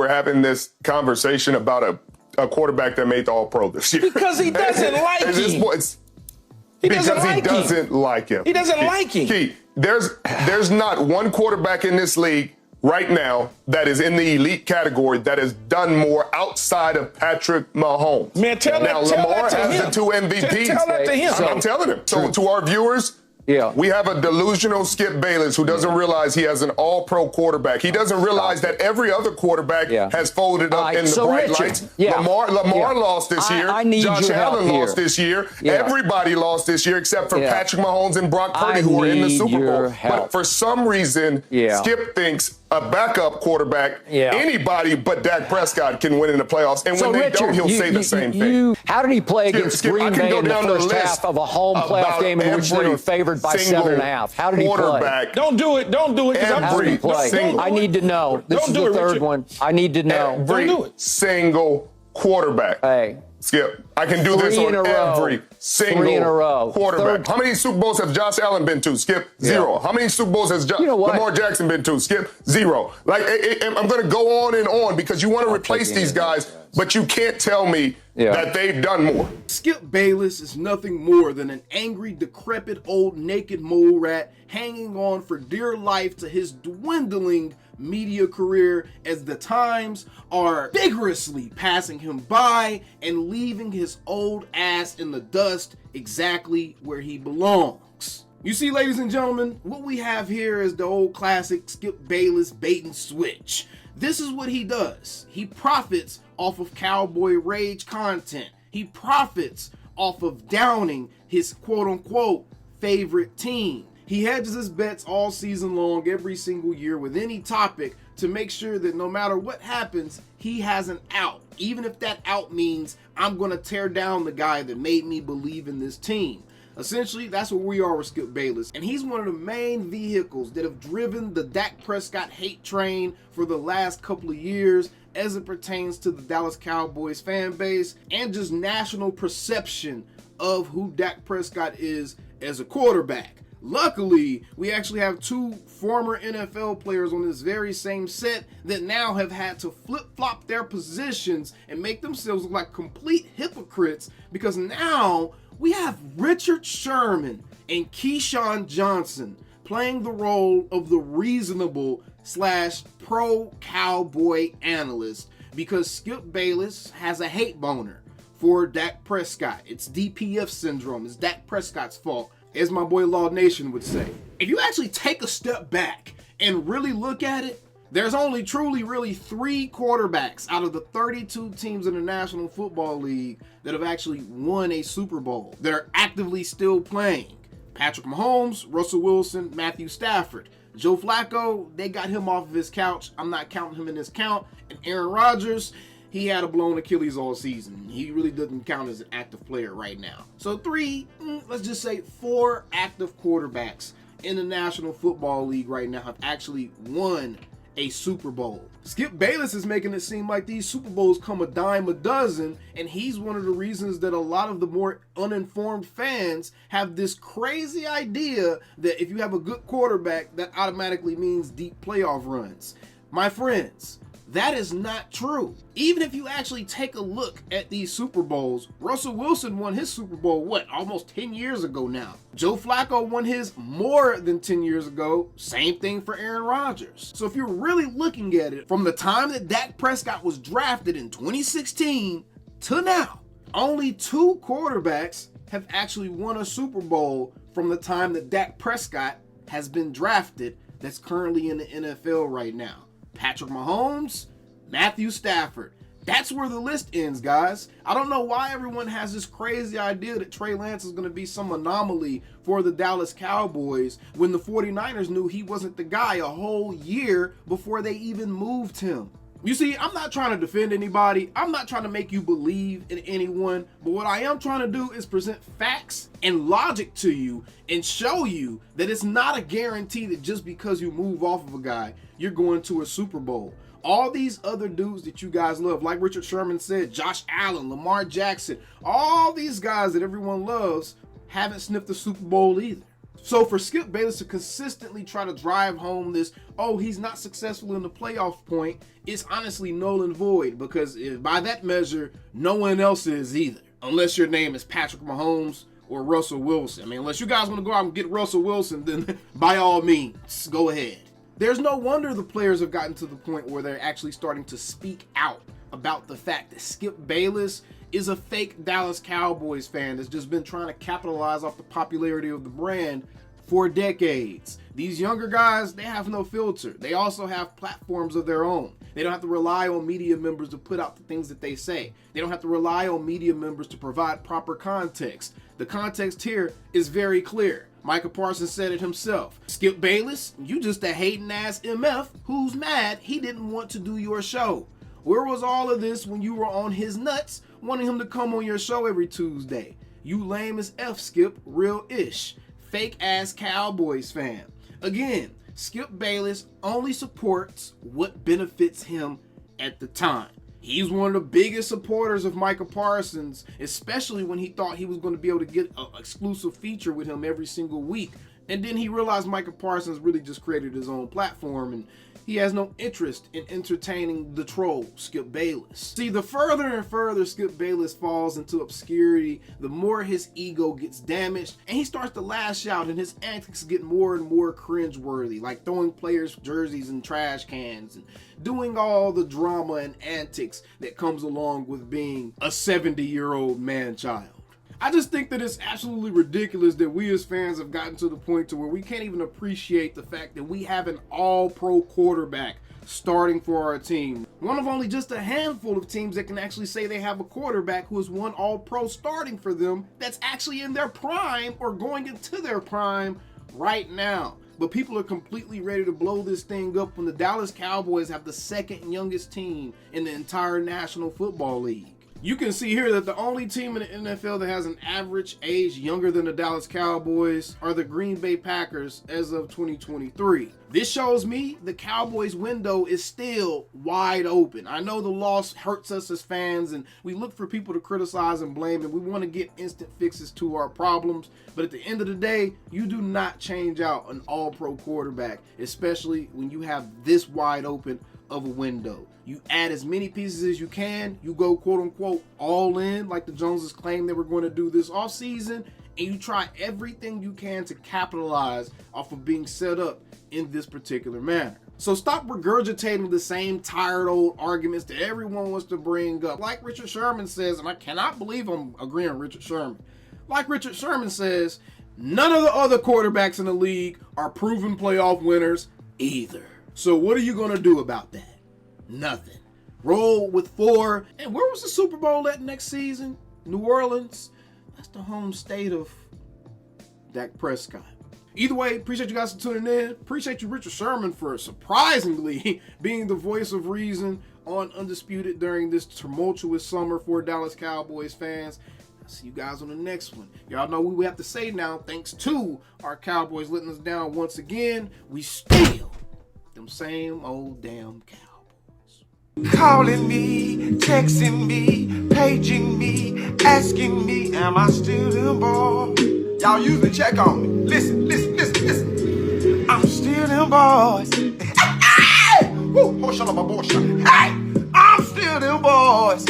We're having this conversation about a quarterback that made the All-Pro this year. Because he doesn't like him. He doesn't like him. He doesn't like him. Key, there's not one quarterback in this league right now that is in the elite category that has done more outside of Patrick Mahomes. Man, Lamar has the 2 MVPs. Tell that to him. I'm telling him. So to our viewers, we have a delusional Skip Bayless who doesn't realize he has an all-pro quarterback. He doesn't realize that every other quarterback has folded up in the bright lights. Lamar lost this year. Josh Allen lost this year. Everybody lost this year except for Patrick Mahomes and Brock Purdy who are in the Super Bowl. But for some reason, Skip thinks a backup quarterback, anybody but Dak Prescott can win in the playoffs. And when they don't, he'll say the same thing. How did he play against Green Bay in the first half of a home playoff game in which they were favored by 7.5? How did he play? Don't do it. Don't do it. How did he play? I need to know. This is the third one. I need to know. Every single quarterback. Hey. Skip, I can do this on every single quarterback. How many Super Bowls has Josh Allen been to? Skip, 0. How many Super Bowls has Lamar Jackson been to? Skip, 0. Like, I'm going to go on and on because you want to replace these guys, but you can't tell me that they've done more. Skip Bayless is nothing more than an angry, decrepit, old, naked mole rat hanging on for dear life to his dwindling media career as the times are vigorously passing him by and leaving his old ass in the dust exactly where he belongs. You see, ladies and gentlemen, what we have here is the old classic Skip Bayless bait and switch. This is what he does. He profits off of cowboy rage content. He profits off of downing his quote-unquote favorite team. He hedges his bets all season long, every single year, with any topic to make sure that no matter what happens, he has an out. Even if that out means I'm going to tear down the guy that made me believe in this team. Essentially, that's where we are with Skip Bayless. And he's one of the main vehicles that have driven the Dak Prescott hate train for the last couple of years as it pertains to the Dallas Cowboys fan base and just national perception of who Dak Prescott is as a quarterback. Luckily, we actually have 2 former NFL players on this very same set that now have had to flip-flop their positions and make themselves look like complete hypocrites because now we have Richard Sherman and Keyshawn Johnson playing the role of the reasonable / pro-cowboy analyst because Skip Bayless has a hate boner for Dak Prescott. It's DPF syndrome. It's Dak Prescott's fault, as my boy Law Nation would say. If you actually take a step back and really look at it, there's only truly really 3 quarterbacks out of the 32 teams in the National Football League that have actually won a Super Bowl that are actively still playing. Patrick Mahomes, Russell Wilson, Matthew Stafford. Joe Flacco, they got him off of his couch. I'm not counting him in this count. And Aaron Rodgers, he had a blown Achilles all season. He really doesn't count as an active player right now. So 3, let's just say 4 active quarterbacks in the National Football League right now have actually won a Super Bowl. Skip Bayless is making it seem like these Super Bowls come a dime a dozen, and he's one of the reasons that a lot of the more uninformed fans have this crazy idea that if you have a good quarterback, that automatically means deep playoff runs. My friends, that is not true. Even if you actually take a look at these Super Bowls, Russell Wilson won his Super Bowl, almost 10 years ago now. Joe Flacco won his more than 10 years ago. Same thing for Aaron Rodgers. So if you're really looking at it from the time that Dak Prescott was drafted in 2016 to now, only 2 quarterbacks have actually won a Super Bowl from the time that Dak Prescott has been drafted that's currently in the NFL right now. Patrick Mahomes, Matthew Stafford. That's where the list ends, guys. I don't know why everyone has this crazy idea that Trey Lance is going to be some anomaly for the Dallas Cowboys when the 49ers knew he wasn't the guy a whole year before they even moved him. You see, I'm not trying to defend anybody. I'm not trying to make you believe in anyone. But what I am trying to do is present facts and logic to you and show you that it's not a guarantee that just because you move off of a guy, you're going to a Super Bowl. All these other dudes that you guys love, like Richard Sherman said, Josh Allen, Lamar Jackson, all these guys that everyone loves haven't sniffed the Super Bowl either. So for Skip Bayless to consistently try to drive home this, oh, he's not successful in the playoff point, it's honestly null and void, because by that measure, no one else is either. Unless your name is Patrick Mahomes or Russell Wilson. I mean, unless you guys want to go out and get Russell Wilson, then by all means, go ahead. There's no wonder the players have gotten to the point where they're actually starting to speak out about the fact that Skip Bayless is a fake Dallas Cowboys fan that's just been trying to capitalize off the popularity of the brand for decades. These younger guys, they have no filter. They also have platforms of their own. They don't have to rely on media members to put out the things that they say. They don't have to rely on media members to provide proper context. The context here is very clear. Micah Parsons said it himself. Skip Bayless, you just a hating ass MF who's mad he didn't want to do your show. Where was all of this when you were on his nuts, wanting him to come on your show every Tuesday? You lame as F, Skip, real-ish. Fake ass Cowboys fan. Again, Skip Bayless only supports what benefits him at the time. He's one of the biggest supporters of Micah Parsons, especially when he thought he was going to be able to get an exclusive feature with him every single week. And then he realized Micah Parsons really just created his own platform, and he has no interest in entertaining the troll, Skip Bayless. See, the further and further Skip Bayless falls into obscurity, the more his ego gets damaged, and he starts to lash out, and his antics get more and more cringeworthy, like throwing players' jerseys in trash cans, and doing all the drama and antics that comes along with being a 70-year-old man-child. I just think that it's absolutely ridiculous that we as fans have gotten to the point to where we can't even appreciate the fact that we have an all-pro quarterback starting for our team. One of only just a handful of teams that can actually say they have a quarterback who is one all-pro starting for them that's actually in their prime or going into their prime right now. But people are completely ready to blow this thing up when the Dallas Cowboys have the second youngest team in the entire National Football League. You can see here that the only team in the NFL that has an average age younger than the Dallas Cowboys are the Green Bay Packers as of 2023. This shows me the Cowboys window is still wide open. I know the loss hurts us as fans, and we look for people to criticize and blame, and we want to get instant fixes to our problems. But at the end of the day, you do not change out an all-pro quarterback, especially when you have this wide open of a window. You add as many pieces as you can. You go quote-unquote all in like the Joneses claim they were going to do this offseason, and you try everything you can to capitalize off of being set up in this particular manner. So stop regurgitating the same tired old arguments that everyone wants to bring up. Like Richard Sherman says, and I cannot believe I'm agreeing with Richard Sherman. Like Richard Sherman says, none of the other quarterbacks in the league are proven playoff winners either. So what are you going to do about that? Nothing. Roll with 4. And where was the Super Bowl at next season? New Orleans. That's the home state of Dak Prescott. Either way, appreciate you guys for tuning in. Appreciate you, Richard Sherman, for surprisingly being the voice of reason on Undisputed during this tumultuous summer for Dallas Cowboys fans. I'll see you guys on the next one. Y'all know what we have to say now. Thanks to our Cowboys letting us down once again, we still them same old damn Cowboys. Calling me, texting me, paging me, asking me, am I still them boys? Y'all usually check on me. Listen. I'm still them boys. Hey! Woo! Hey! I'm still them boys.